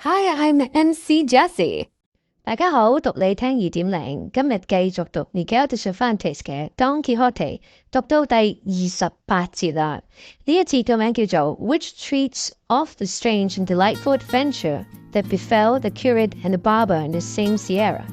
Hi, I'm MC Jessie。大家好，讀你聽2.0，今日繼續讀 Miguel de Cervantes 嘅 Don Quixote， 讀到第28節啦。呢一節嘅名叫做 Which treats of the strange and delightful adventure that befell the curate and the barber in the same sierra。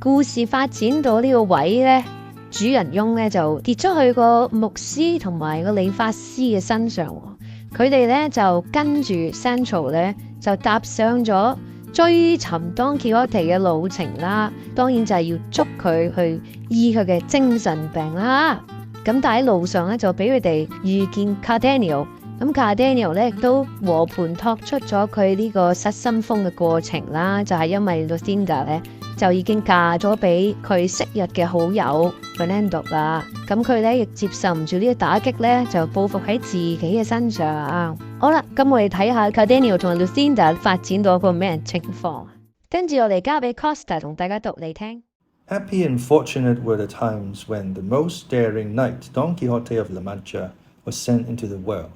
故事發展到呢個位呢，主人翁呢就跌咗去個牧師同埋個理髮師嘅身上，佢哋呢就跟住 Central 呢就踏上咗追尋 Don Quixote 嘅路程啦。當然就係要捉佢去醫佢嘅精神病啦。咁但喺路上呢就俾佢哋遇見 Cardenio。咁 Cardenio 呢亦都和盤托出咗佢呢個失心瘋嘅過程啦，就係因為 Dorothea 呢就已經嫁咗俾佢昔日嘅好友 Fernando 啦。咁佢咧亦接受唔住呢個打擊咧，就報復喺自己嘅身上。好啦，咁我哋睇下 Cardenio 同 Dorothea 發展到一個咩情況。跟住我哋交俾 Costa 同大家讀嚟聽。Happy and fortunate were the times when the most daring knight Don Quixote of La Mancha was sent into the world.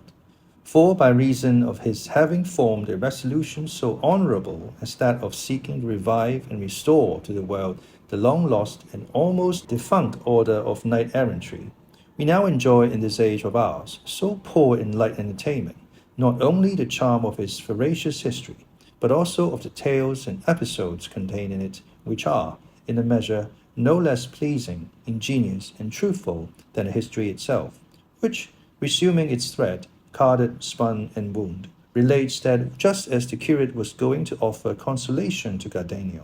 For by reason of his having formed a resolution so honourable as that of seeking to revive and restore to the world the long lost and almost defunct order of knight-errantry, we now enjoy in this age of ours, so poor in light entertainment, not only the charm of his veracious history, but also of the tales and episodes contained in it, which are, in a measure, no less pleasing, ingenious, and truthful than the history itself, which, resuming its thread, carded, spun, and wound, relates that just as the curate was going to offer consolation to Cardenio,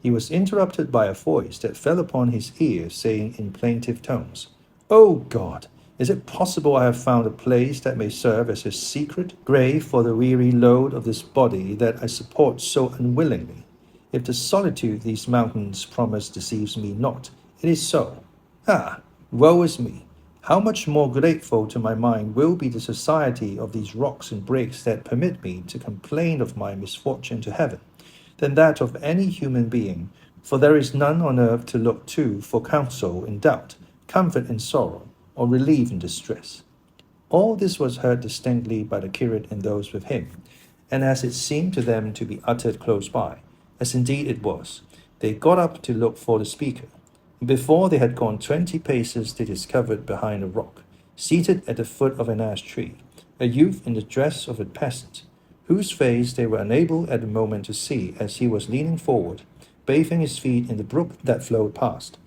he was interrupted by a voice that fell upon his ear, saying in plaintive tones, "O God, is it possible I have found a place that may serve as a secret grave for the weary load of this body that I support so unwillingly? If the solitude these mountains promise deceives me not, it is so. Ah, woe is me! How much more grateful to my mind will be the society of these rocks and brakes that permit me to complain of my misfortune to heaven, than that of any human being, for there is none on earth to look to for counsel in doubt, comfort in sorrow, or relief in distress." All this was heard distinctly by the curate and those with him, and as it seemed to them to be uttered close by, as indeed it was, they got up to look for the speaker. Before they had gone 20 paces, they discovered behind a rock, seated at the foot of an ash tree, a youth in the dress of a peasant, whose face they were unable at the moment to see, as he was leaning forward, bathing his feet in the brook that flowed past.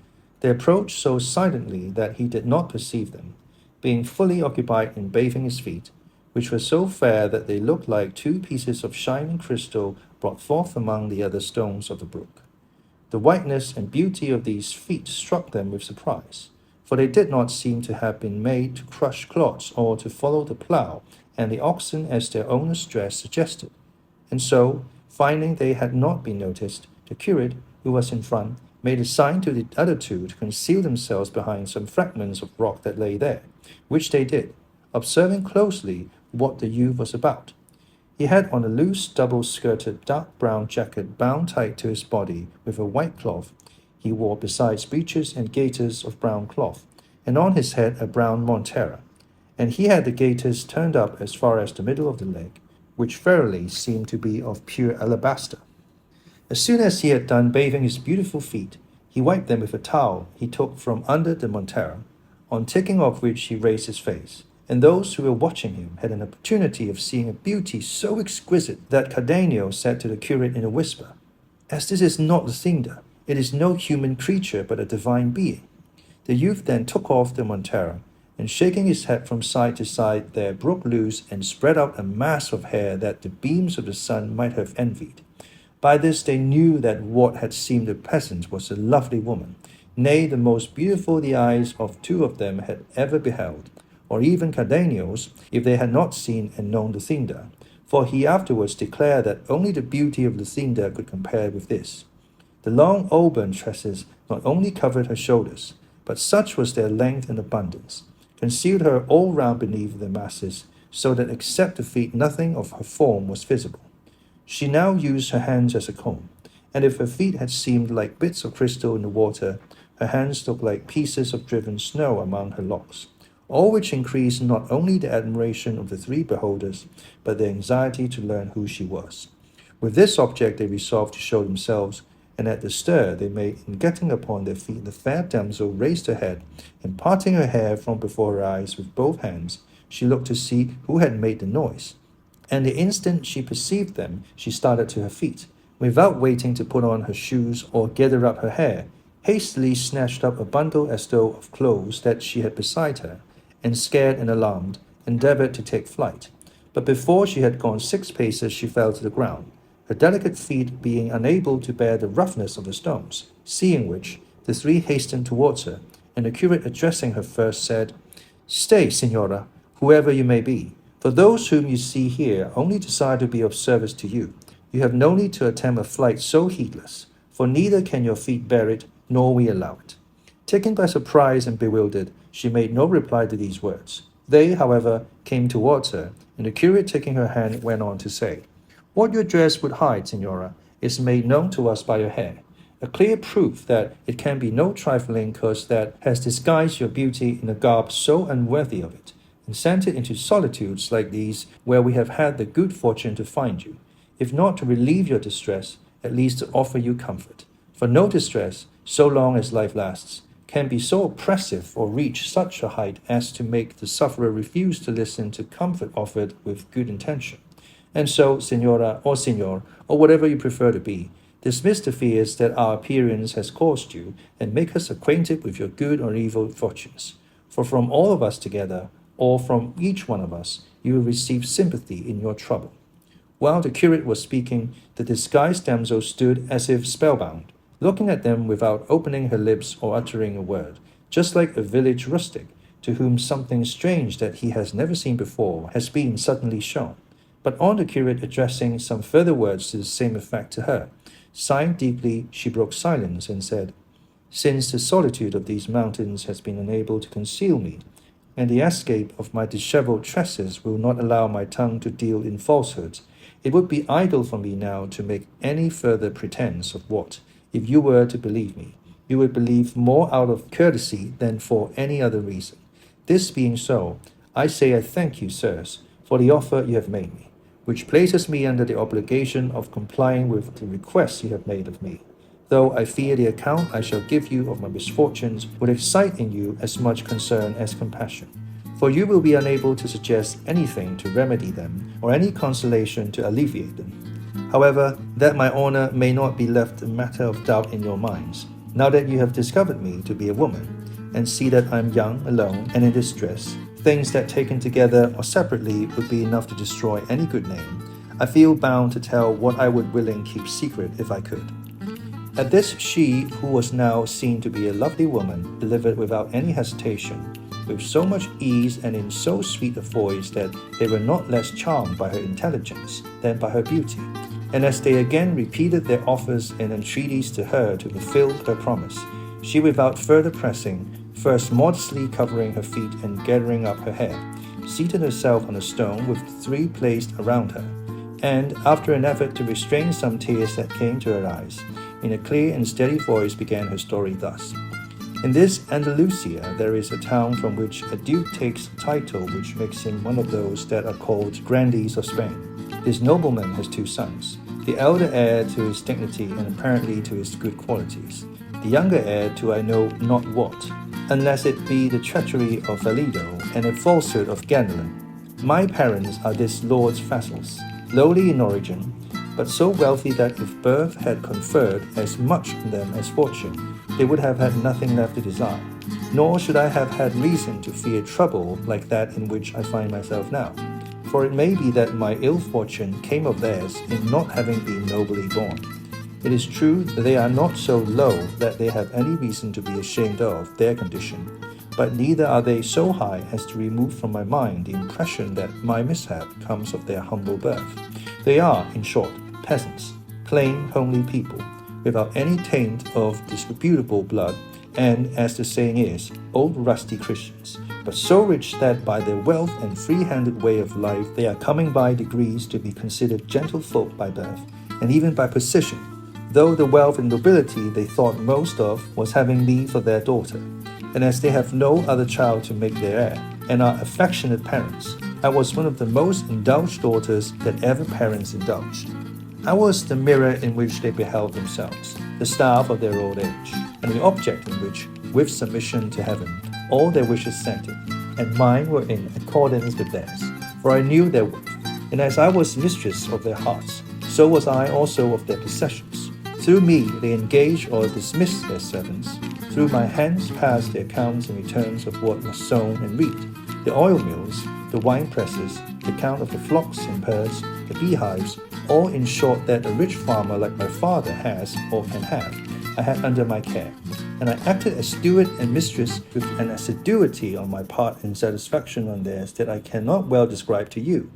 They approached so silently that he did not perceive them, being fully occupied in bathing his feet, which were so fair that they looked like two pieces of shining crystal brought forth among the other stones of the brook. The whiteness and beauty of these feet struck them with surprise, for they did not seem to have been made to crush clods or to follow the plough and the oxen as their owner's dress suggested. And so, finding they had not been noticed, the curate, who was in front, made a sign to the other two to conceal themselves behind some fragments of rock that lay there, which they did, observing closely what the youth was about. He had on a loose double-skirted dark brown jacket bound tight to his body with a white cloth. He wore besides breeches and gaiters of brown cloth, and on his head a brown montera, and he had the gaiters turned up as far as the middle of the leg, which verily seemed to be of pure alabaster. As soon as he had done bathing his beautiful feet, he wiped them with a towel he took from under the montera, on taking off which he raised his face, and those who were watching him had an opportunity of seeing a beauty so exquisite that Cardenio said to the curate in a whisper, "As this is not Dorothea, it is no human creature but a divine being." The youth then took off the montera, and shaking his head from side to side, there broke loose and spread out a mass of hair that the beams of the sun might have envied. By this they knew that what had seemed a peasant was a lovely woman, nay, the most beautiful the eyes of two of them had ever beheld, or even Cardenio's, if they had not seen and known Dorothea, for he afterwards declared that only the beauty of Dorothea could compare with this. The long auburn tresses not only covered her shoulders, but such was their length and abundance, concealed her all round beneath their masses, so that except the feet nothing of her form was visible. She now used her hands as a comb, and if her feet had seemed like bits of crystal in the water, her hands looked like pieces of driven snow among her locks. All which increased not only the admiration of the three beholders, but their anxiety to learn who she was. With this object they resolved to show themselves, and at the stir they made in getting upon their feet, the fair damsel raised her head, and parting her hair from before her eyes with both hands, she looked to see who had made the noise. And the instant she perceived them, she started to her feet, without waiting to put on her shoes or gather up her hair, hastily snatched up a bundle as though of clothes that she had beside her, and scared and alarmed, endeavoured to take flight. But before she had gone 6 paces, she fell to the ground, her delicate feet being unable to bear the roughness of the stones. Seeing which, the 3 hastened towards her, and the curate addressing her first said, "Stay, Signora, whoever you may be, for those whom you see here only desire to be of service to you. You have no need to attempt a flight so heedless, for neither can your feet bear it, nor we allow it." Taken by surprise and bewildered, she made no reply to these words. They, however, came towards her, and the curate taking her hand went on to say, "What your dress would hide, Signora, is made known to us by your hair, a clear proof that it can be no trifling curse that has disguised your beauty in a garb so unworthy of it, and sent it into solitudes like these where we have had the good fortune to find you, if not to relieve your distress, at least to offer you comfort. For no distress, so long as life lasts, can be so oppressive or reach such a height as to make the sufferer refuse to listen to comfort offered with good intention. And so, Signora or Signor, or whatever you prefer to be, dismiss the fears that our appearance has caused you, and make us acquainted with your good or evil fortunes. For from all of us together, or from each one of us, you will receive sympathy in your trouble." While the curate was speaking, the disguised damsel stood as if spellbound, looking at them without opening her lips or uttering a word, just like a village rustic, to whom something strange that he has never seen before has been suddenly shown. But on the curate addressing some further words to the same effect to her, sighing deeply, she broke silence and said, "Since the solitude of these mountains has been unable to conceal me, and the escape of my dishevelled tresses will not allow my tongue to deal in falsehoods, it would be idle for me now to make any further pretence of what, if you were to believe me, you would believe more out of courtesy than for any other reason. This being so, I say I thank you, sirs, for the offer you have made me, which places me under the obligation of complying with the request you have made of me, though I fear the account I shall give you of my misfortunes would excite in you as much concern as compassion, for you will be unable to suggest anything to remedy them, or any consolation to alleviate them. However, that my honour may not be left a matter of doubt in your minds, now that you have discovered me to be a woman, and see that I am young, alone, and in distress, things that taken together or separately would be enough to destroy any good name, I feel bound to tell what I would willing keep secret if I could." At this she, who was now seen to be a lovely woman, delivered without any hesitation, with so much ease and in so sweet a voice that they were not less charmed by her intelligence than by her beauty. And as they again repeated their offers and entreaties to her to fulfill her promise, she, without further pressing, first modestly covering her feet and gathering up her hair, seated herself on a stone with 3 placed around her, and, after an effort to restrain some tears that came to her eyes, in a clear and steady voice began her story thus. In this Andalusia there is a town from which a duke takes a title which makes him one of those that are called grandees of Spain. This nobleman has 2 sons, the elder heir to his dignity and apparently to his good qualities, the younger heir to I know not what, unless it be the treachery of Valido and a falsehood of Ganelon. My parents are this lord's vassals, lowly in origin, but so wealthy that if birth had conferred as much on them as fortune, they would have had nothing left to desire. Nor should I have had reason to fear trouble like that in which I find myself now. For it may be that my ill fortune came of theirs in not having been nobly born. It is true that they are not so low that they have any reason to be ashamed of their condition, but neither are they so high as to remove from my mind the impression that my mishap comes of their humble birth. They are, in short, peasants, plain, homely people, without any taint of disreputable blood, and, as the saying is, old rusty Christians, but so rich that by their wealth and free-handed way of life they are coming by degrees to be considered gentlefolk by birth, and even by position, though the wealth and nobility they thought most of was having me for their daughter. And as they have no other child to make their heir, and are affectionate parents, I was one of the most indulged daughters that ever parents indulged. I was the mirror in which they beheld themselves, the staff of their old age, and the object in which, with submission to heaven, all their wishes centered, and mine were in accordance with theirs, for I knew their worth. And as I was mistress of their hearts, so was I also of their possessions. Through me they engaged or dismissed their servants. Through my hands passed the accounts and returns of what was sown and reaped, the oil mills, the wine presses, the count of the flocks and herds, the beehives, all in short that a rich farmer like my father has or can have, I had under my care. And I acted as steward and mistress with an assiduity on my part and satisfaction on theirs that I cannot well describe to you.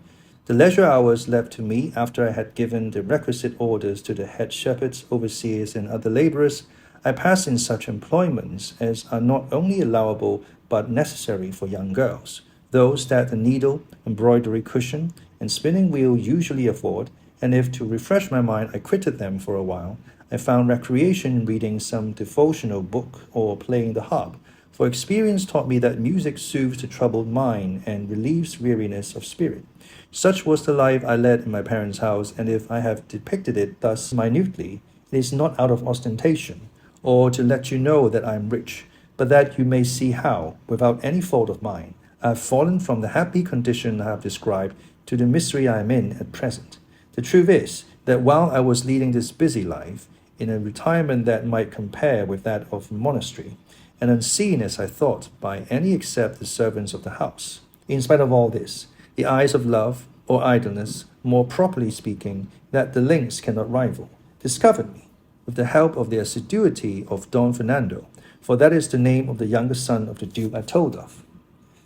The leisure hours left to me after I had given the requisite orders to the head shepherds, overseers, and other labourers, I passed in such employments as are not only allowable but necessary for young girls, those that the needle, embroidery cushion, and spinning wheel usually afford, and if to refresh my mind I quitted them for a while, I found recreation in reading some devotional book or playing the harp, for experience taught me that music soothes the troubled mind and relieves weariness of spirit. Such was the life I led in my parents' house, and if I have depicted it thus minutely, it is not out of ostentation, or to let you know that I am rich, but that you may see how, without any fault of mine, I have fallen from the happy condition I have described to the misery I am in at present. The truth is, that while I was leading this busy life, in a retirement that might compare with that of a monastery, and unseen as I thought by any except the servants of the house, in spite of all this, the eyes of love, or idleness, more properly speaking, that the links cannot rival, discovered me, with the help of the assiduity of Don Fernando, for that is the name of the younger son of the Duke I told of.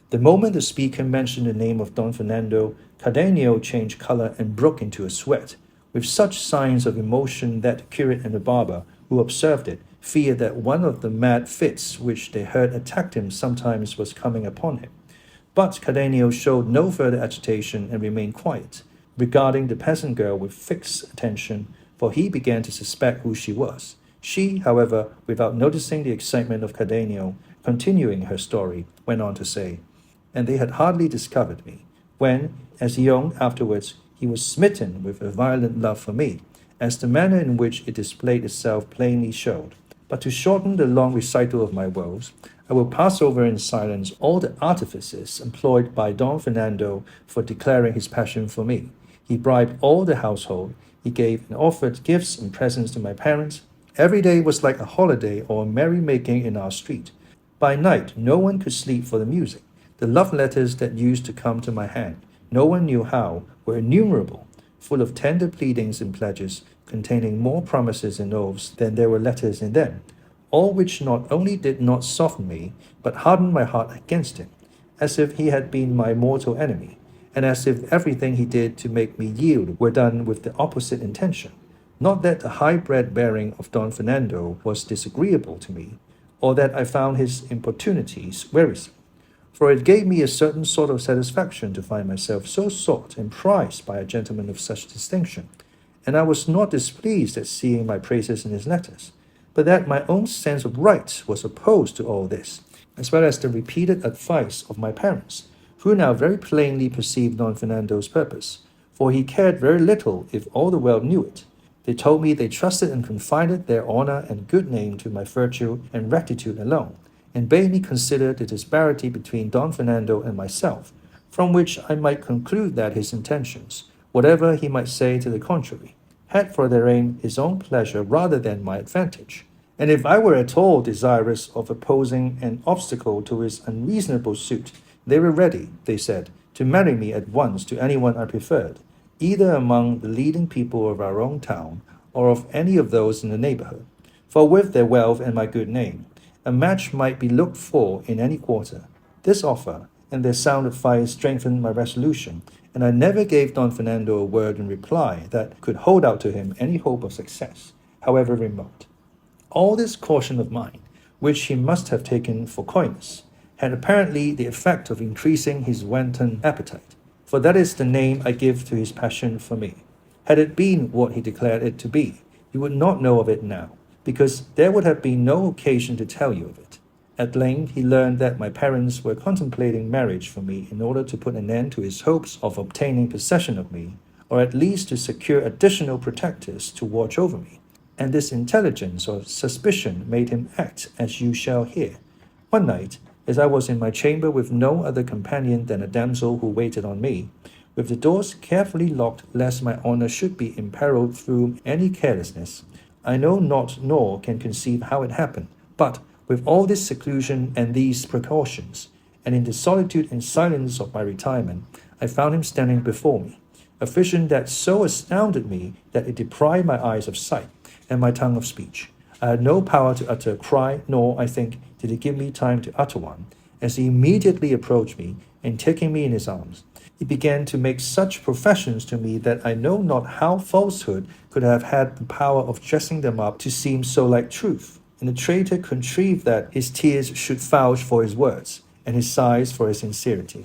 The moment the speaker mentioned the name of Don Fernando, Cardenio changed colour and broke into a sweat, with such signs of emotion that the curate and the barber, who observed it, feared that one of the mad fits which they heard attacked him sometimes was coming upon him. But Cardenio showed no further agitation and remained quiet, regarding the peasant girl with fixed attention, for he began to suspect who she was. She, however, without noticing the excitement of Cardenio, continuing her story, went on to say, and they had hardly discovered me, when, as he owned afterwards, he was smitten with a violent love for me, as the manner in which it displayed itself plainly showed. But to shorten the long recital of my woes, I will pass over in silence all the artifices employed by Don Fernando for declaring his passion for me. He bribed all the household, he gave and offered gifts and presents to my parents. Every day was like a holiday or a merrymaking in our street. By night, no one could sleep for the music. The love letters that used to come to my hand, no one knew how, were innumerable, full of tender pleadings and pledges, containing more promises and oaths than there were letters in them, all which not only did not soften me, but hardened my heart against him, as if he had been my mortal enemy, and as if everything he did to make me yield were done with the opposite intention. Not that the high-bred bearing of Don Fernando was disagreeable to me, or that I found his importunities wearisome, for it gave me a certain sort of satisfaction to find myself so sought and prized by a gentleman of such distinction, and I was not displeased at seeing my praises in his letters, but that my own sense of right was opposed to all this, as well as the repeated advice of my parents, who now very plainly perceived Don Fernando's purpose, for he cared very little if all the world knew it. They told me they trusted and confided their honour and good name to my virtue and rectitude alone, and bade me consider the disparity between Don Fernando and myself, from which I might conclude that his intentions, whatever he might say to the contrary, had for their aim his own pleasure rather than my advantage. And if I were at all desirous of opposing an obstacle to his unreasonable suit, they were ready, they said, to marry me at once to anyone I preferred, either among the leading people of our own town, or of any of those in the neighbourhood. For with their wealth and my good name, a match might be looked for in any quarter. This offer, and their sound advice strengthened my resolution, and I never gave Don Fernando a word in reply that could hold out to him any hope of success, however remote. All this caution of mine, which he must have taken for coyness, had apparently the effect of increasing his wanton appetite, for that is the name I give to his passion for me. Had it been what he declared it to be, you would not know of it now, because there would have been no occasion to tell you of it. At length he learned that my parents were contemplating marriage for me in order to put an end to his hopes of obtaining possession of me, or at least to secure additional protectors to watch over me. And this intelligence or suspicion made him act as you shall hear. One night, as I was in my chamber with no other companion than a damsel who waited on me, with the doors carefully locked lest my honor should be imperiled through any carelessness, I know not nor can conceive how it happened, but with all this seclusion and these precautions, and in the solitude and silence of my retirement, I found him standing before me, a vision that so astounded me that it deprived my eyes of sight and my tongue of speech. I had no power to utter a cry, nor, I think, did he give me time to utter one, as he immediately approached me, and taking me in his arms, he began to make such professions to me that I know not how falsehood could have had the power of dressing them up to seem so like truth. And the traitor contrived that his tears should vouch for his words, and his sighs for his sincerity.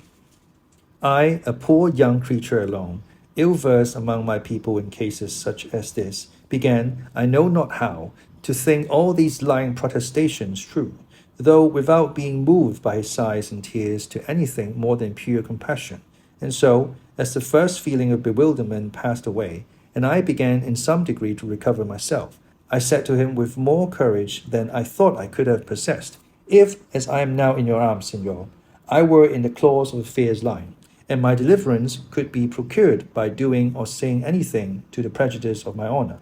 I, a poor young creature alone, ill-versed among my people in cases such as this, began, I know not how, to think all these lying protestations true, though without being moved by his sighs and tears to anything more than pure compassion. And so, as the first feeling of bewilderment passed away, and I began in some degree to recover myself, I said to him with more courage than I thought I could have possessed, if, as I am now in your arms, Senor, I were in the claws of a fierce lion, and my deliverance could be procured by doing or saying anything to the prejudice of my honor,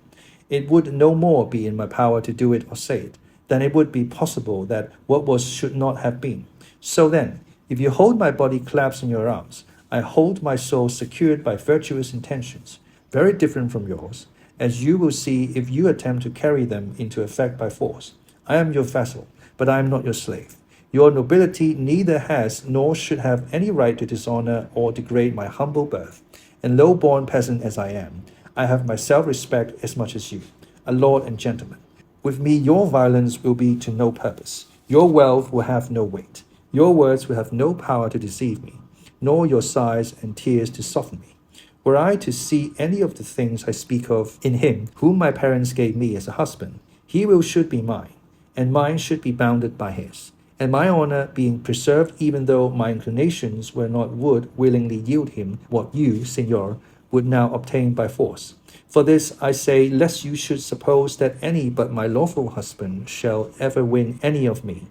it would no more be in my power to do it or say it, than it would be possible that what was should not have been. So then, if you hold my body clasped in your arms, I hold my soul secured by virtuous intentions, very different from yours, as you will see if you attempt to carry them into effect by force. I am your vassal, but I am not your slave. Your nobility neither has nor should have any right to dishonor or degrade my humble birth, and low-born peasant as I am, I have my self-respect as much as you, a lord and gentleman. With me your violence will be to no purpose. Your wealth will have no weight. Your words will have no power to deceive me, nor your sighs and tears to soften me. Were I to see any of the things I speak of in him whom my parents gave me as a husband, he should be mine, and mine should be bounded by his, and my honor being preserved even though my inclinations were not would willingly yield him what you, Senor, would now obtain by force. For this I say, lest you should suppose that any but my lawful husband shall ever win any of me.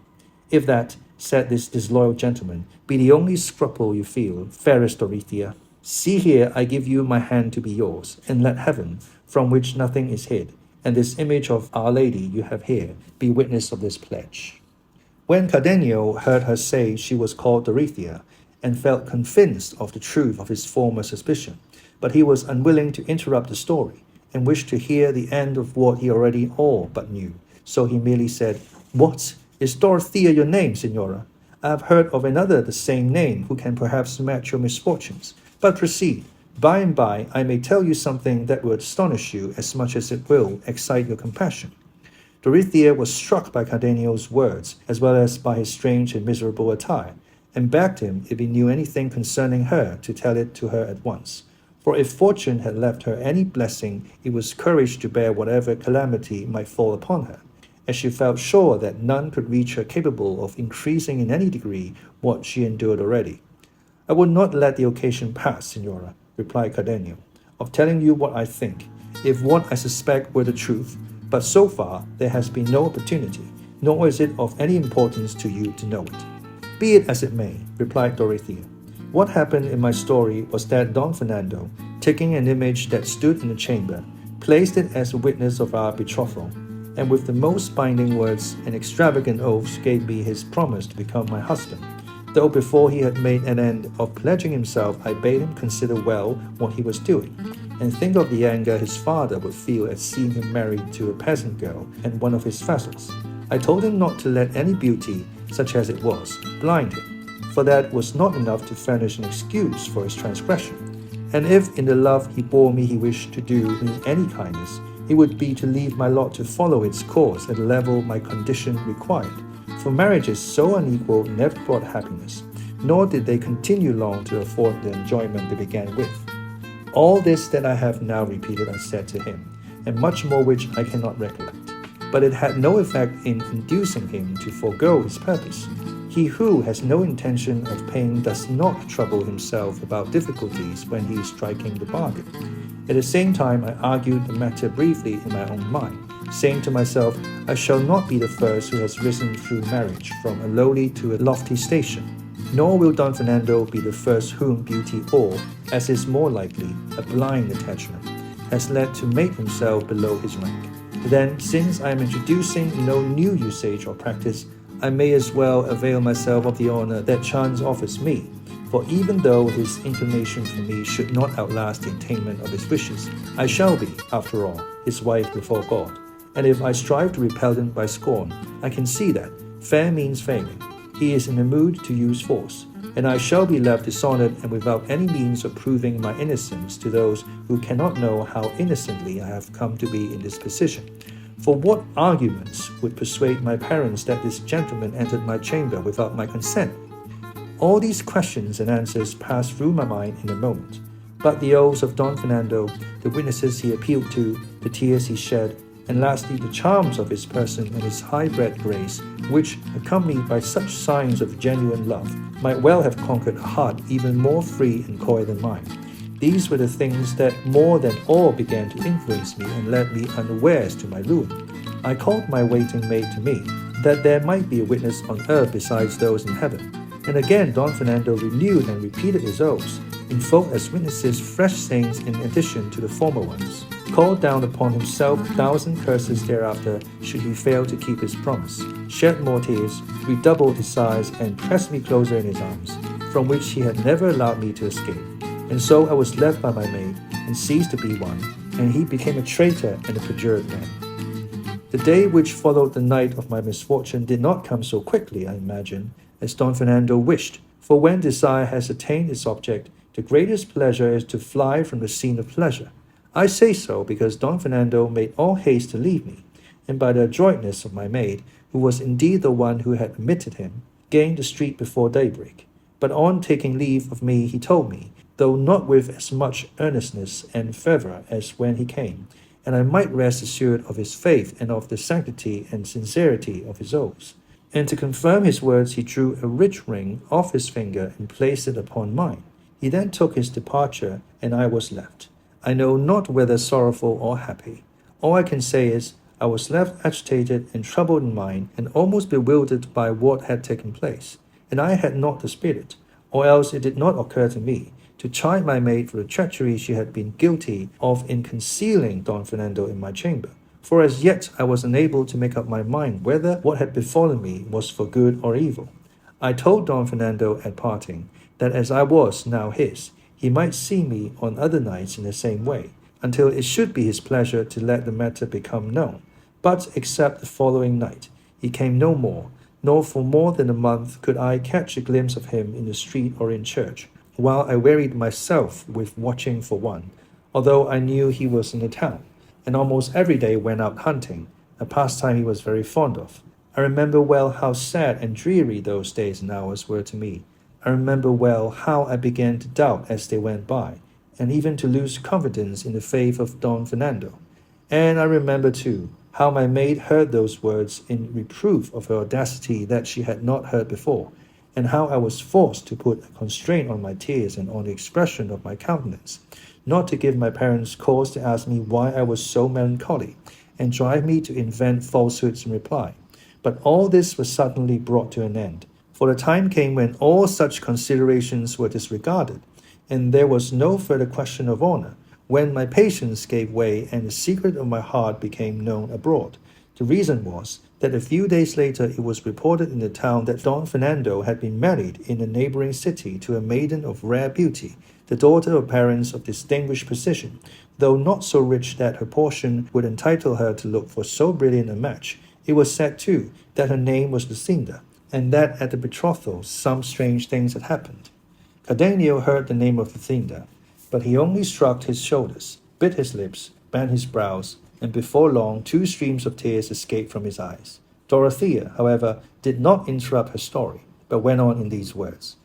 If that, said this disloyal gentleman, be the only scruple you feel, fairest Dorothea, see here I give you my hand to be yours, and let heaven, from which nothing is hid, and this image of Our Lady you have here, be witness of this pledge. When Cardenio heard her say she was called Dorothea, and felt convinced of the truth of his former suspicion, but he was unwilling to interrupt the story, and wished to hear the end of what he already all but knew, so he merely said, What? Is Dorothea your name, Senora? I have heard of another the same name who can perhaps match your misfortunes. But proceed. By and by I may tell you something that will astonish you as much as it will excite your compassion. Dorothea was struck by Cardenio's words, as well as by his strange and miserable attire, and begged him, if he knew anything concerning her, to tell it to her at once. For if fortune had left her any blessing, it was courage to bear whatever calamity might fall upon her, as she felt sure that none could reach her capable of increasing in any degree what she endured already. I would not let the occasion pass, Senora, replied Cardenio, of telling you what I think, if what I suspect were the truth, but so far there has been no opportunity, nor is it of any importance to you to know it. Be it as it may, replied Dorothea. What happened in my story was that Don Fernando, taking an image that stood in the chamber, placed it as a witness of our betrothal, and with the most binding words and extravagant oaths gave me his promise to become my husband, though before he had made an end of pledging himself I bade him consider well what he was doing, and think of the anger his father would feel at seeing him married to a peasant girl and one of his vassals. I told him not to let any beauty, such as it was, blind him, for that was not enough to furnish an excuse for his transgression, and if in the love he bore me he wished to do me any kindness, it would be to leave my lot to follow its course at the level my condition required, for marriages so unequal never brought happiness, nor did they continue long to afford the enjoyment they began with. All this that I have now repeated I said to him, and much more which I cannot recollect, but it had no effect in inducing him to forego his purpose. He who has no intention of pain does not trouble himself about difficulties when he is striking the bargain. At the same time, I argued the matter briefly in my own mind, saying to myself, I shall not be the first who has risen through marriage from a lowly to a lofty station, nor will Don Fernando be the first whom beauty or, as is more likely, a blind attachment, has led to make himself below his rank. Then, since I am introducing no new usage or practice, I may as well avail myself of the honor that chance offers me, for even though his inclination for me should not outlast the attainment of his wishes, I shall be, after all, his wife before God. And if I strive to repel him by scorn, I can see that fair means failing. He is in the mood to use force, and I shall be left dishonored and without any means of proving my innocence to those who cannot know how innocently I have come to be in this position. For what arguments would persuade my parents that this gentleman entered my chamber without my consent? All these questions and answers passed through my mind in a moment. But the oaths of Don Fernando, the witnesses he appealed to, the tears he shed, and lastly the charms of his person and his high-bred grace, which, accompanied by such signs of genuine love, might well have conquered a heart even more free and coy than mine. These were the things that more than all began to influence me and led me unawares to my ruin. I called my waiting maid to me, that there might be a witness on earth besides those in heaven. And again Don Fernando renewed and repeated his oaths, invoked as witnesses fresh saints in addition to the former ones, called down upon himself 1,000 curses thereafter should he fail to keep his promise, shed more tears, redoubled his sighs, and pressed me closer in his arms, from which he had never allowed me to escape. And so I was left by my maid, and ceased to be one, and he became a traitor and a perjured man. The day which followed the night of my misfortune did not come so quickly, I imagine, as Don Fernando wished, for when desire has attained its object, the greatest pleasure is to fly from the scene of pleasure. I say so because Don Fernando made all haste to leave me, and by the adroitness of my maid, who was indeed the one who had admitted him, gained the street before daybreak. But on taking leave of me, he told me, though not with as much earnestness and fervour as when he came, and I might rest assured of his faith and of the sanctity and sincerity of his oaths. And to confirm his words, he drew a rich ring off his finger and placed it upon mine. He then took his departure, and I was left. I know not whether sorrowful or happy. All I can say is, I was left agitated and troubled in mind, and almost bewildered by what had taken place. And I had not the spirit, or else it did not occur to me, to chide my maid for the treachery she had been guilty of in concealing Don Fernando in my chamber. For as yet I was unable to make up my mind whether what had befallen me was for good or evil. I told Don Fernando at parting that as I was now his, he might see me on other nights in the same way, until it should be his pleasure to let the matter become known. But except the following night, he came no more, nor for more than a month could I catch a glimpse of him in the street or in church, while I wearied myself with watching for one, although I knew he was in the town, and almost every day went out hunting, a pastime he was very fond of. I remember well how sad and dreary those days and hours were to me. I remember well how I began to doubt as they went by, and even to lose confidence in the faith of Don Fernando. And I remember, too, how my maid heard those words in reproof of her audacity that she had not heard before, and how I was forced to put a constraint on my tears and on the expression of my countenance, not to give my parents cause to ask me why I was so melancholy, and drive me to invent falsehoods in reply. But all this was suddenly brought to an end, for the time came when all such considerations were disregarded, and there was no further question of honor, when my patience gave way and the secret of my heart became known abroad. The reason was that a few days later it was reported in the town that Don Fernando had been married in a neighboring city to a maiden of rare beauty, the daughter of parents of distinguished position, though not so rich that her portion would entitle her to look for so brilliant a match. It was said, too, that her name was Lucinda, and that at the betrothal some strange things had happened. Cardenio heard the name of Lucinda, but he only shrugged his shoulders, bit his lips, bent his brows, and before long 2 streams of tears escaped from his eyes. Dorothea, however, did not interrupt her story, but went on in these words.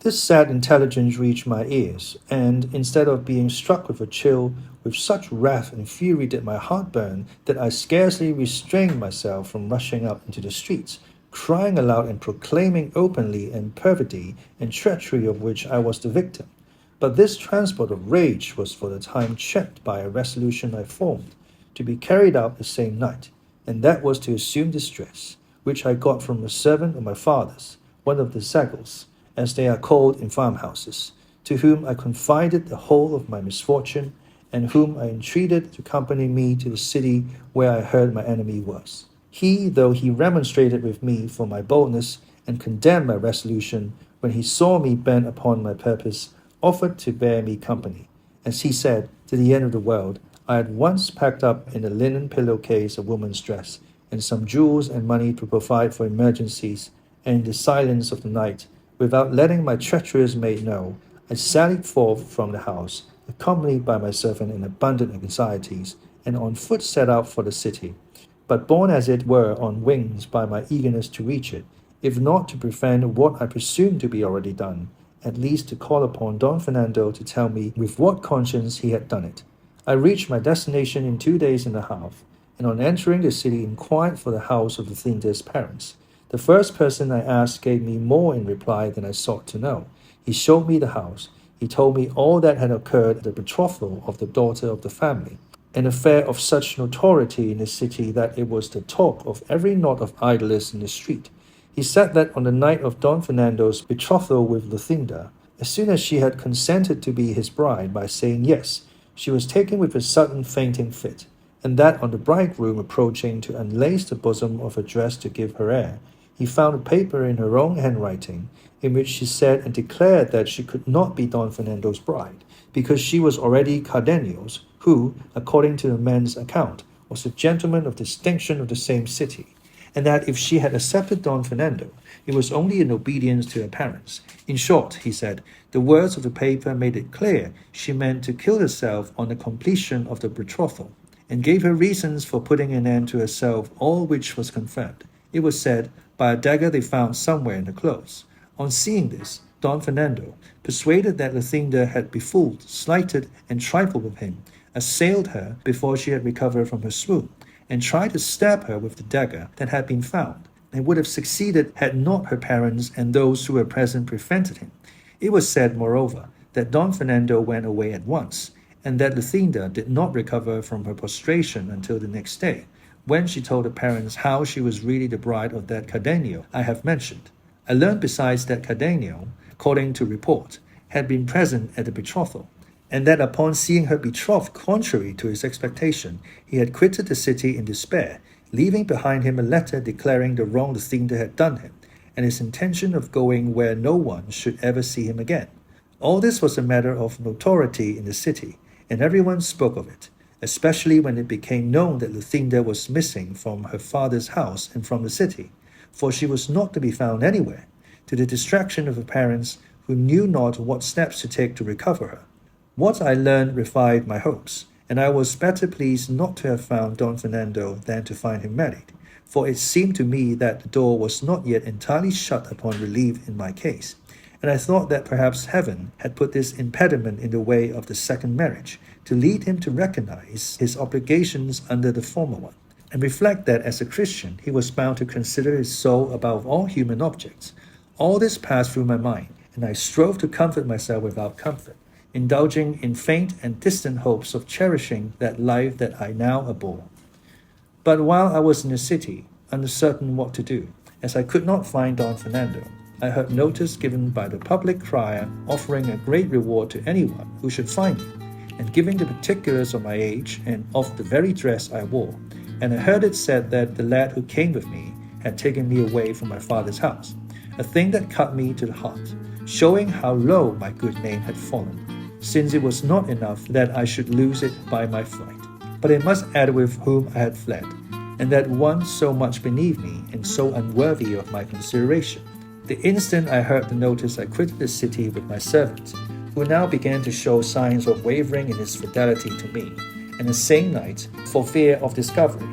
This sad intelligence reached my ears, and instead of being struck with a chill, with such wrath and fury did my heart burn that I scarcely restrained myself from rushing up into the streets, crying aloud and proclaiming openly and perfidy and treachery of which I was the victim. But this transport of rage was for the time checked by a resolution I formed, to be carried out the same night, and that was to assume distress, which I got from a servant of my father's, one of the Sagals, as they are called in farmhouses, to whom I confided the whole of my misfortune, and whom I entreated to accompany me to the city where I heard my enemy was. He, though he remonstrated with me for my boldness and condemned my resolution, when he saw me bent upon my purpose, offered to bear me company. As he said, to the end of the world, I at once packed up in a linen pillowcase a woman's dress, and some jewels and money to provide for emergencies, and in the silence of the night, without letting my treacherous maid know, I sallied forth from the house, accompanied by my servant in abundant anxieties, and on foot set out for the city, but borne as it were on wings by my eagerness to reach it, if not to prevent what I presumed to be already done, at least to call upon Don Fernando to tell me with what conscience he had done it. I reached my destination in 2 days and a half, and on entering the city inquired for the house of Luthinda's parents. The first person I asked gave me more in reply than I sought to know. He showed me the house. He told me all that had occurred at the betrothal of the daughter of the family, an affair of such notoriety in the city that it was the talk of every knot of idlers in the street. He said that on the night of Don Fernando's betrothal with Luthinda, as soon as she had consented to be his bride by saying yes, she was taken with a sudden fainting fit, and that on the bridegroom approaching to unlace the bosom of her dress to give her air, he found a paper in her own handwriting, in which she said and declared that she could not be Don Fernando's bride, because she was already Cardenio's, who, according to the man's account, was a gentleman of distinction of the same city, and that if she had accepted Don Fernando, it was only in obedience to her parents. In short, he said, the words of the paper made it clear she meant to kill herself on the completion of the betrothal, and gave her reasons for putting an end to herself, all which was confirmed. It was said, by a dagger they found somewhere in the clothes. On seeing this, Don Fernando, persuaded that Luthinda had befooled, slighted, and trifled with him, assailed her before she had recovered from her swoon, and tried to stab her with the dagger that had been found, and would have succeeded had not her parents and those who were present prevented him. It was said, moreover, that Don Fernando went away at once, and that Luthinda did not recover from her prostration until the next day, when she told her parents how she was really the bride of that Cardenio I have mentioned. I learned besides that Cardenio, according to report, had been present at the betrothal, and that upon seeing her betrothed contrary to his expectation, he had quitted the city in despair, leaving behind him a letter declaring the wrong Luthinda had done him, and his intention of going where no one should ever see him again. All this was a matter of notoriety in the city, and everyone spoke of it, especially when it became known that Luthinda was missing from her father's house and from the city, for she was not to be found anywhere, to the distraction of her parents, who knew not what steps to take to recover her. What I learned revived my hopes, and I was better pleased not to have found Don Fernando than to find him married, for it seemed to me that the door was not yet entirely shut upon relief in my case, and I thought that perhaps heaven had put this impediment in the way of the second marriage, to lead him to recognize his obligations under the former one, and reflect that as a Christian he was bound to consider his soul above all human objects. All this passed through my mind, and I strove to comfort myself without comfort, indulging in faint and distant hopes of cherishing that life that I now abhor. But while I was in the city, uncertain what to do, as I could not find Don Fernando, I heard notice given by the public crier offering a great reward to anyone who should find me, and giving the particulars of my age and of the very dress I wore, and I heard it said that the lad who came with me had taken me away from my father's house, a thing that cut me to the heart, showing how low my good name had fallen, since it was not enough that I should lose it by my flight, but it must add with whom I had fled, and that one so much beneath me and so unworthy of my consideration. The instant I heard the notice, I quitted the city with my servant, who now began to show signs of wavering in his fidelity to me, and the same night, for fear of discovery,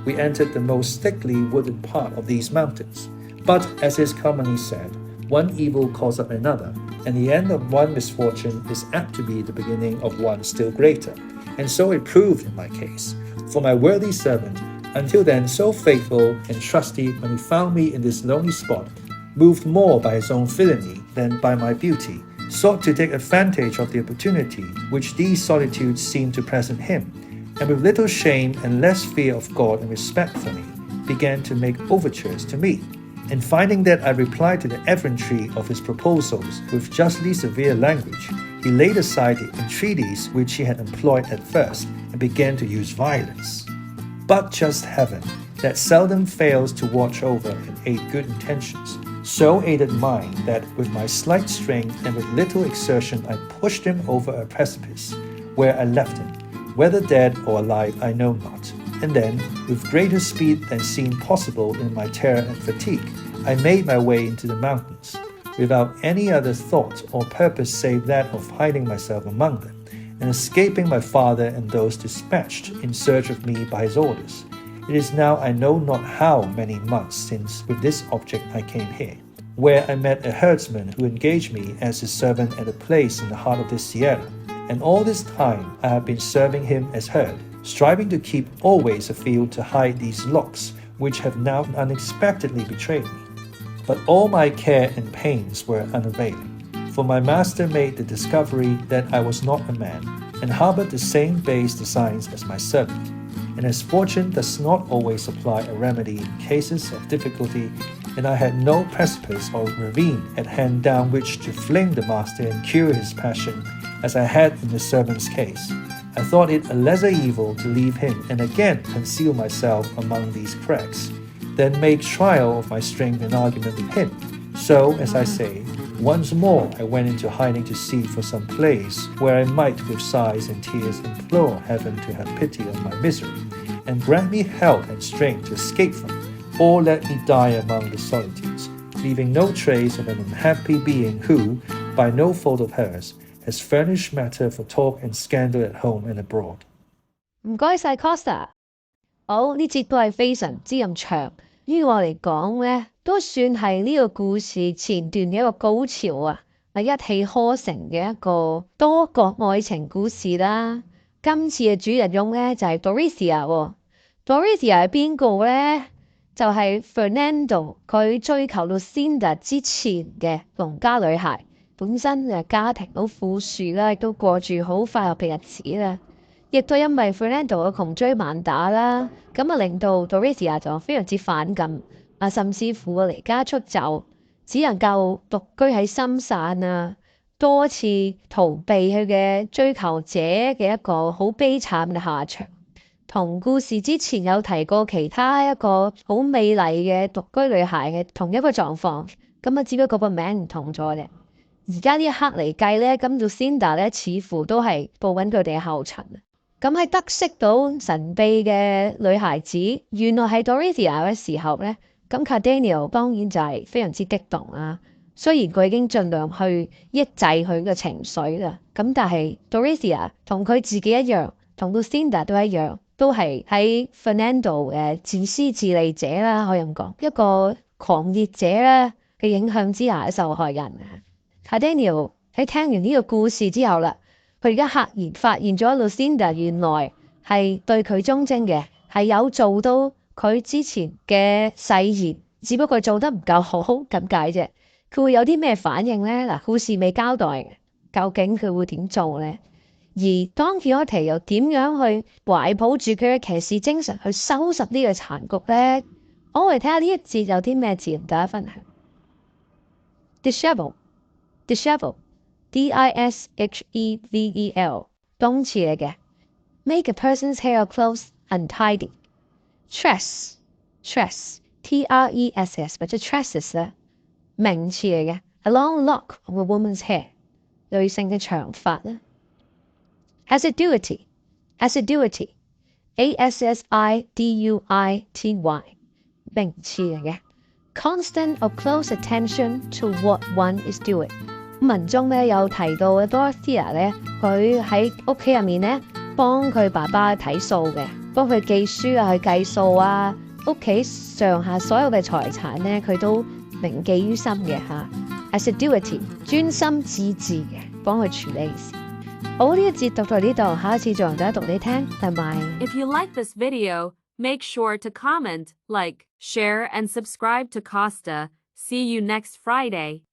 we entered the most thickly wooded part of these mountains. But, as is commonly said, one evil calls up another, and the end of one misfortune is apt to be the beginning of one still greater, and so it proved in my case, for my worthy servant, Until then, so faithful and trusty when he found me in this lonely spot, moved more by his own villainy than by my beauty, sought to take advantage of the opportunity which these solitudes seemed to present him, and with little shame and less fear of God and respect for me, began to make overtures to me. And finding that I replied to the effrontery of his proposals with justly severe language, he laid aside the entreaties which he had employed at first, and began to use violence. But just heaven, that seldom fails to watch over and aid good intentions, so aided mine that with my slight strength and with little exertion I pushed him over a precipice, where I left him, whether dead or alive I know not. And then, with greater speed than seemed possible in my terror and fatigue, I made my way into the mountains, without any other thought or purpose save that of hiding myself among them, and escaping my father and those dispatched in search of me by his orders. It is now I know not how many months since with this object I came here, where I met a herdsman who engaged me as his servant at a place in the heart of this sierra, and all this time I have been serving him as herd, striving to keep always afield to hide these locks, which have now unexpectedly betrayed me. But all my care and pains were unavailing, for my master made the discovery that I was not a man, and harbored the same base designs as my servant. And as fortune does not always supply a remedy in cases of difficulty, and I had no precipice or ravine at hand down which to fling the master and cure his passion, as I had in the servant's case, I thought it a lesser evil to leave him and again conceal myself among these crags, than make trial of my strength and argument with him. So, as I say, once more I went into hiding to seek for some place where I might with sighs and tears implore heaven to have pity on my misery, and grant me help and strength to escape from it, or let me die among the solitudes, leaving no trace of an unhappy being who, by no fault of hers, has furnished matter for talk and scandal at home and abroad. 唔該晒 Costa。好，呢節都係非常之咁長，於我嚟講咧，都算係呢個故事前段嘅一個高潮啊，係一氣呵成嘅一個多角愛情故事啦。今次嘅主人翁咧就係 Dorothea 喎。Dorothea 係邊個咧？就係 Fernando 佢追求到 Lucinda 之前嘅農家女孩，本身家庭好富庶啦，亦都過住好快樂嘅日子啦。亦都因為 Fernando 嘅窮追猛打啦，咁啊令到 Dorothea 就非常之反感，甚至乎離家出走，只能夠獨居喺深山啊，多次逃避佢嘅追求者嘅一個好悲慘嘅下場。同故事之前有提過其他一個好美麗嘅獨居女孩嘅同一個狀況，咁啊只不過個名唔同咗咧。而家呢一刻嚟計咧，咁 Lucinda 咧似乎都係步緊佢哋嘅後塵。咁喺得悉到神秘嘅女孩子原來係 Dorothea 嘅時候咧，咁 Cardenio 當然就係非常之激動啦。雖然佢已經盡量去抑制佢嘅情緒啦，咁但係 Dorothea 同佢自己一樣，同 Lucinda 都一樣，都係喺 Fernando 嘅自私自利者啦，可以咁講，一個狂熱者咧嘅影響之下嘅受害人。Cardenio 喺聽完呢個故事之後啦，佢而家赫然發現咗 Lucinda 原來係對佢忠貞嘅，係有做到佢之前嘅誓言，只不過做得唔夠好咁解啫。佢會有啲咩反應呢？嗱，故事未交代，究竟佢會點做呢？而 Don Quixote 又點樣去懷抱住佢嘅騎士精神去收拾呢個殘局呢？我哋睇下呢一節有啲咩字同大家分享。Dishevel Dishevel 動詞嚟嘅 ，make a person's hair or clothes untidy。Tress Tress 或者 tresses 咧，名詞嚟嘅 ，a long lock of a woman's hair， 女性嘅長髮啦。Assiduity Assiduity 名詞嚟嘅 ，constant or close attention to what one is doing。文中咧有提到 Dorothea 咧，佢喺屋企入面咧幫佢爸爸睇數嘅，幫佢記書啊，去計數啊，屋企上下所有嘅財產咧，佢都銘記於心嘅嚇。Assiduity 專心致志嘅幫佢處理事。好，呢一節讀到呢度，下一次再同大家讀你聽，拜拜。If you like this video, Make sure to comment, like, share, and subscribe to Costa. See you next Friday.